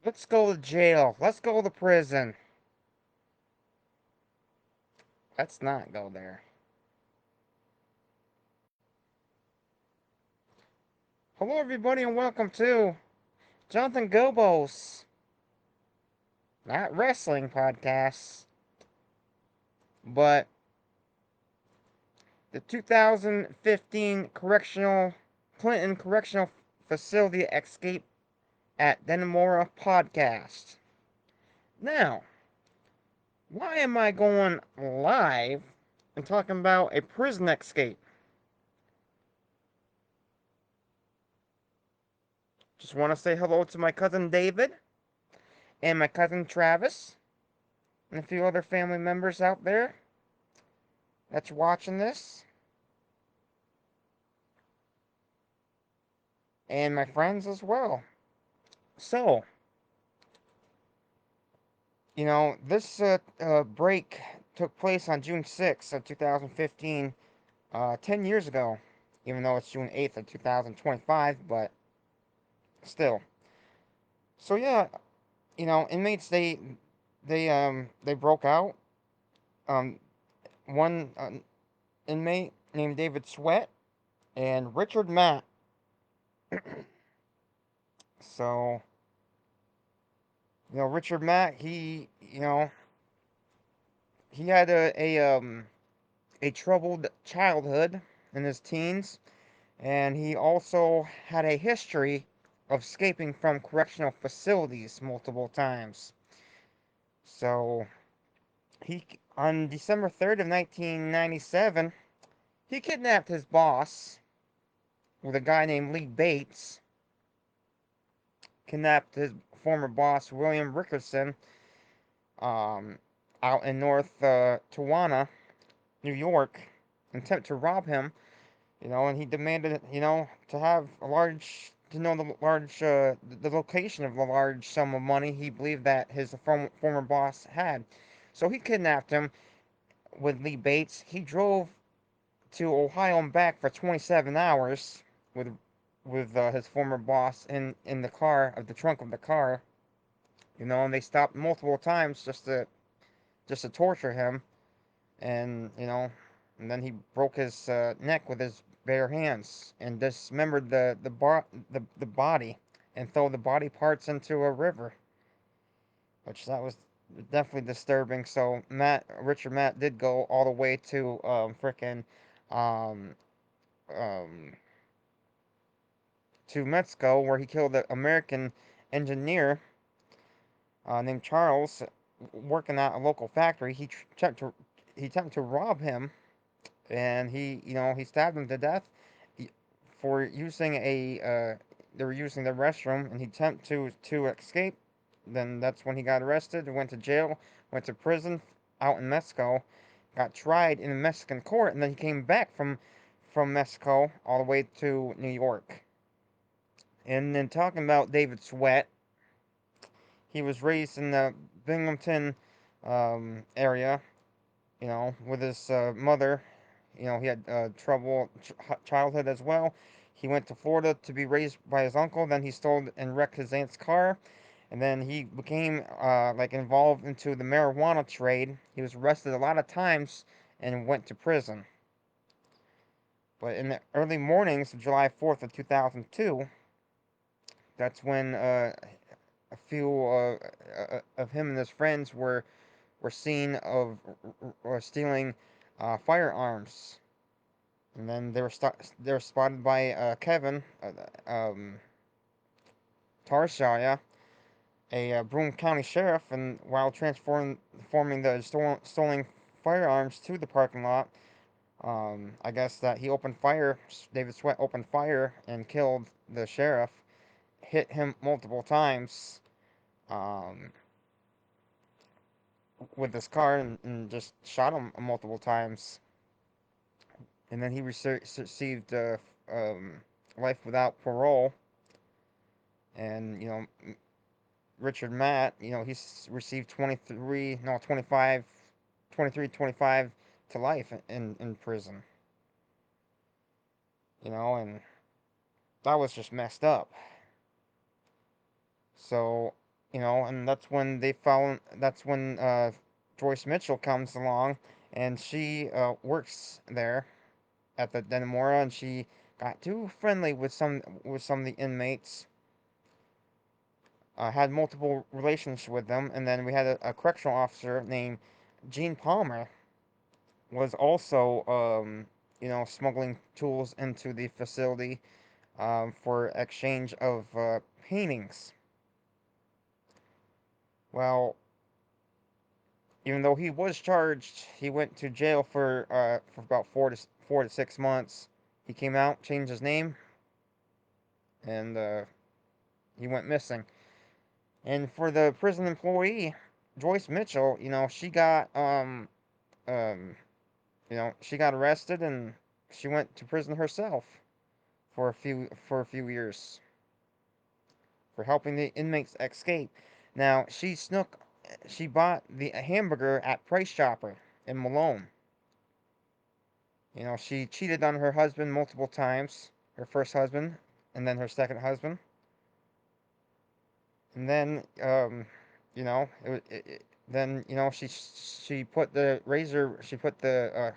Let's go to jail. Let's go to prison. Let's not go there. Hello, everybody, and welcome to Jonathan Gobos, not wrestling podcasts, but the 2015 Clinton Correctional Facility Escape at Dannemora podcast. Now, why am I going live and talking about a prison escape? Just want to say hello to my cousin David and my cousin Travis and a few other family members out there that's watching this, and my friends as well. So, this break took place on June 6th of 2015, 10 years ago, even though it's June 8th of 2025, but still. So yeah, inmates they broke out. Um, one inmate named David Sweat and Richard Matt. So, Richard Matt, he had a troubled childhood in his teens, and he also had a history of escaping from correctional facilities multiple times. So, he on December 3rd of 1997, he kidnapped his boss with a guy named Lee Bates, kidnapped his former boss William Rickerson, um, out in North Tawana, New York, attempt to rob him, and he demanded, to have to know the location of the large sum of money he believed that his former boss had. So he kidnapped him with Lee Bates. He drove to Ohio and back for 27 hours with his former boss in the trunk of the car, and they stopped multiple times just to torture him, and then he broke his neck with his bare hands and dismembered the body and throw the body parts into a river, which that was definitely disturbing. So Richard Matt did go all the way to frickin' um um to Mexico, where he killed an American engineer named Charles working at a local factory. He attempted to rob him, and he stabbed him to death for using they were using the restroom, and he attempted to escape. Then that's when he got arrested, went to jail, went to prison out in Mexico, got tried in a Mexican court, and then he came back from Mexico all the way to New York. And then talking about David Sweat, he was raised in the Binghamton area, with his mother. He had trouble childhood as well. He went to Florida to be raised by his uncle. Then he stole and wrecked his aunt's car. And then he became like involved into the marijuana trade. He was arrested a lot of times and went to prison. But in the early mornings of July 4th of 2002, that's when a few of him and his friends were seen of or stealing firearms. And then they were spotted by Kevin Tarshaya, a Broome County sheriff, and while transforming the stolen firearms to the parking lot, I guess that he opened fire. David Sweat opened fire and killed the sheriff, hit him multiple times um, with his car, and just shot him multiple times. And then he received life without parole. And Richard Matt, he's received 23, no 25, 23, 25 to life in prison. And that was just messed up. So and that's when they found. That's when Joyce Mitchell comes along, and she works there at the Dannemora, and she got too friendly with some of the inmates. Had multiple relations with them, and then we had a correctional officer named Gene Palmer was also smuggling tools into the facility for exchange of paintings. Well, even though he was charged, he went to jail for about 4 to 6 months. He came out, changed his name, and he went missing. And for the prison employee, Joyce Mitchell, um, she got arrested and she went to prison herself for a few years for helping the inmates escape. Now she bought the a hamburger at Price Chopper in Malone. She cheated on her husband multiple times, her first husband, and then her second husband. And then, then she put the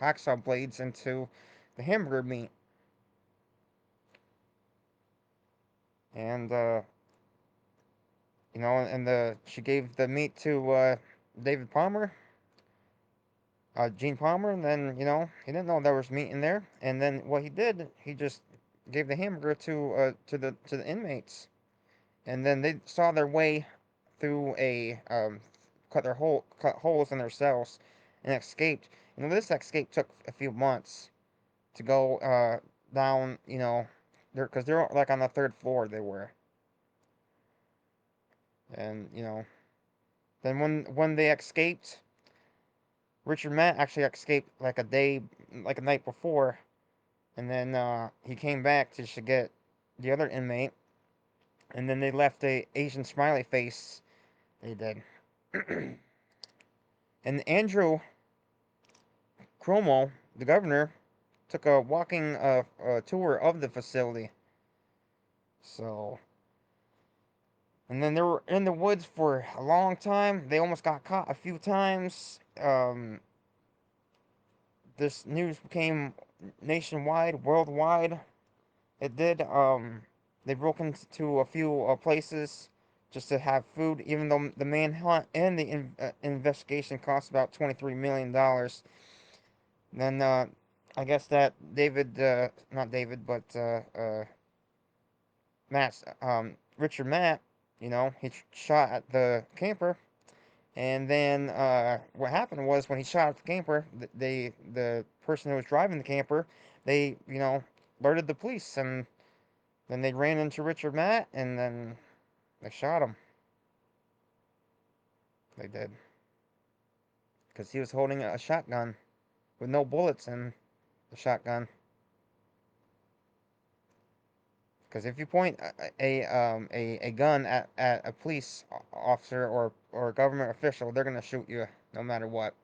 hacksaw blades into the hamburger meat, and and the she gave the meat to David Palmer, Gene Palmer, and then he didn't know there was meat in there, and then what he did, he just gave the hamburger to the inmates, and then they saw their way through cut holes in their cells, and escaped. This escape took a few months to go down. Because they're like on the third floor they were, and then when they escaped, Richard Matt actually escaped like a night before, and then he came back to get the other inmate, and then they left a Asian smiley face. They did. And Andrew Cuomo, the governor, took a walking tour of the facility. So, and then they were in the woods for a long time. They almost got caught a few times. This news became nationwide, worldwide. It did. They broke into a few places just to have food, even though the manhunt and the investigation cost about $23 million. Then I guess that not David, but Richard Matt, he shot at the camper, and then what happened was when he shot at the camper, the person who was driving the camper, they alerted the police, and then they ran into Richard Matt, and then they shot him. They did because he was holding a shotgun with no bullets in the shotgun. Because if you point a gun at a police officer or a government official, they're gonna shoot you no matter what.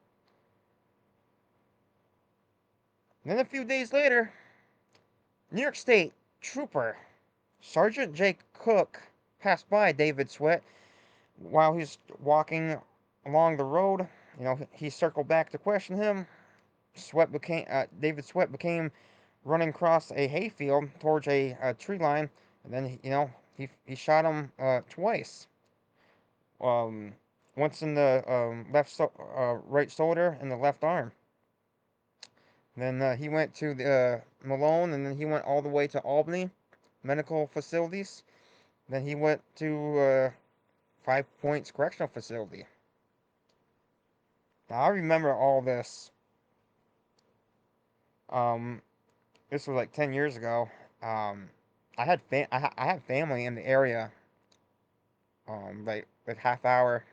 And then a few days later, New York State Trooper Sergeant Jake Cook passed by David Sweat while he's walking along the road. He circled back to question him. David Sweat became running across a hayfield towards a tree line, and then he shot him twice. Um, Once in the right shoulder and the left arm. Then he went to the Malone, and then he went all the way to Albany medical facilities. Then he went to Five Points Correctional Facility. Now I remember all this. Um, this was like 10 years ago. Um, I had family in the area. Like half hour.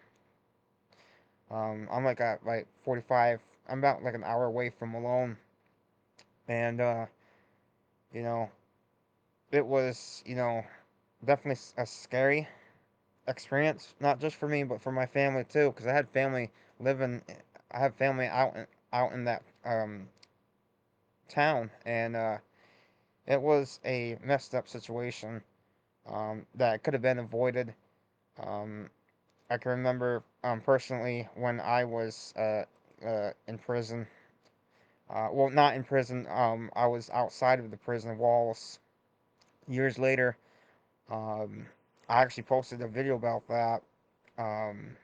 I'm like at like 45. I'm about like an hour away from Malone, and you know, it was definitely a scary experience, not just for me but for my family too, because I had family living. I have family out in that town, and it was a messed up situation that could have been avoided. Um, I can remember personally when I was in prison. Well, not in prison. I was outside of the prison walls. Years later, um, I actually posted a video about that. Um,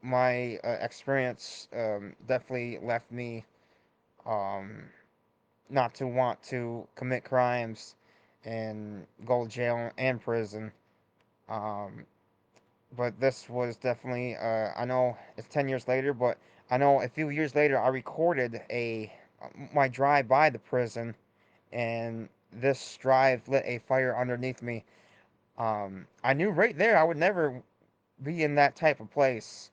my experience definitely left me um, not to want to commit crimes and go to jail and prison. Um, but this was definitely, I know it's 10 years later, but I know a few years later I recorded my drive by the prison, and this drive lit a fire underneath me. I knew right there I would never be in that type of place.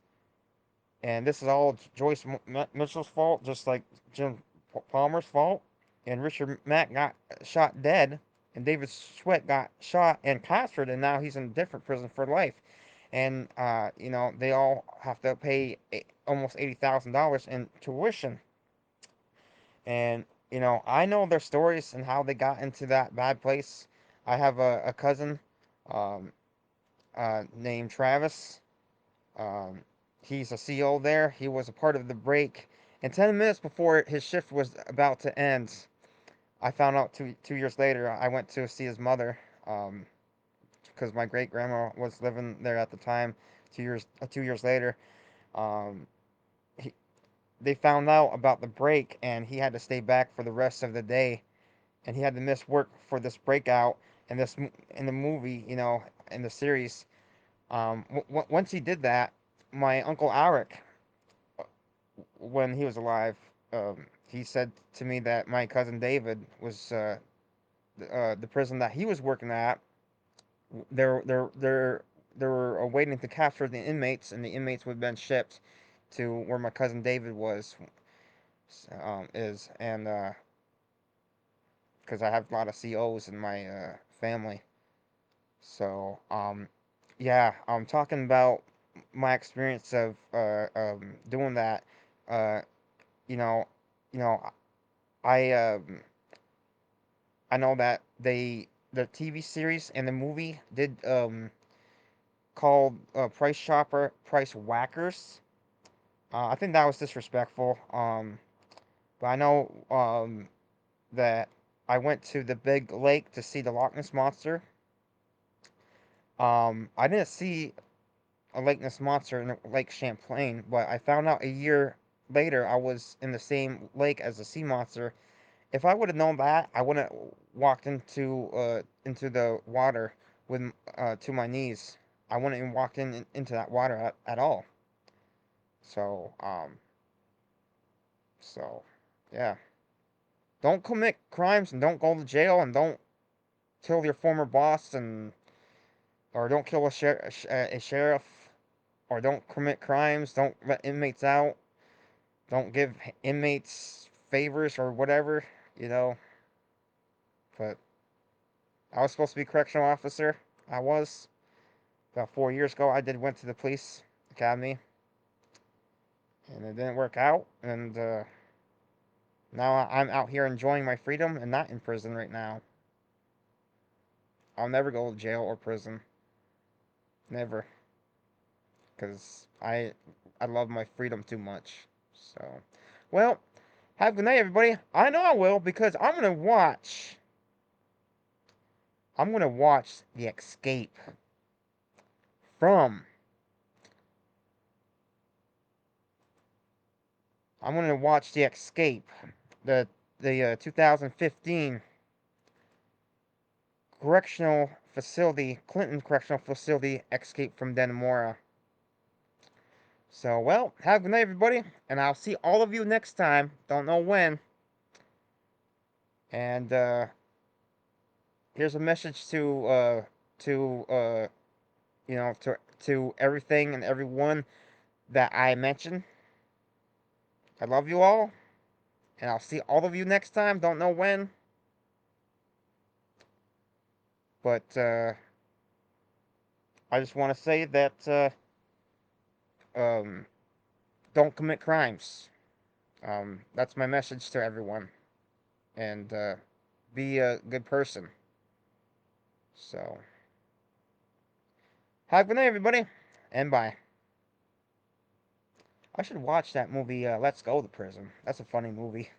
And this is all Joyce Mitchell's fault, just like Jim Palmer's fault. And Richard Mack got shot dead, and David Sweat got shot and captured, and now he's in a different prison for life. And they all have to pay almost $80,000 in tuition. And I know their stories and how they got into that bad place. I have a cousin um, named Travis. Um, he's a CO there. He was a part of the break. And 10 minutes before his shift was about to end, I found out two years later. I went to see his mother because my great grandma was living there at the time. 2 years later, um, he, they found out about the break, and he had to stay back for the rest of the day, and he had to miss work for this breakout. And this in the movie, in the series, once he did that, my uncle Alec, when he was alive, he said to me that my cousin David was the prison that he was working at. They were waiting to capture the inmates, and the inmates would have been shipped to where my cousin David is, and because I have a lot of COs in my family, so yeah, I'm talking about my experience of doing that. Uh, you know, you know, I I know that the TV series and the movie did called Price Chopper Price Whackers. I think that was disrespectful. But I know that I went to the big lake to see the Loch Ness monster. I didn't see a Loch Ness monster in Lake Champlain, but I found out a year later I was in the same lake as the sea monster. If I would have known that, I wouldn't walked into the water with to my knees. I wouldn't even walked into that water at all. So so yeah, don't commit crimes and don't go to jail and don't kill your former boss and or don't kill a sheriff or don't commit crimes. Don't let inmates out. Don't give inmates favors or whatever. You know, but I was supposed to be a correctional officer. I was. About 4 years ago, I did went to the police academy, and it didn't work out. And now I'm out here enjoying my freedom and not in prison right now. I'll never go to jail or prison, never, because I love my freedom too much. So, well, have a good night, everybody. I know I will because I'm gonna watch The Escape from. I'm gonna watch The Escape, the 2015 correctional facility, Clinton Correctional Facility, escape from Dannemora. So, well, have a good night, everybody, and I'll see all of you next time. Don't know when. And here's a message to to everything and everyone that I mentioned. I love you all, and I'll see all of you next time. Don't know when, but I just want to say that um, don't commit crimes. That's my message to everyone. And be a good person. So, have a good night, everybody. And bye. I should watch that movie, Let's Go to Prison. That's a funny movie.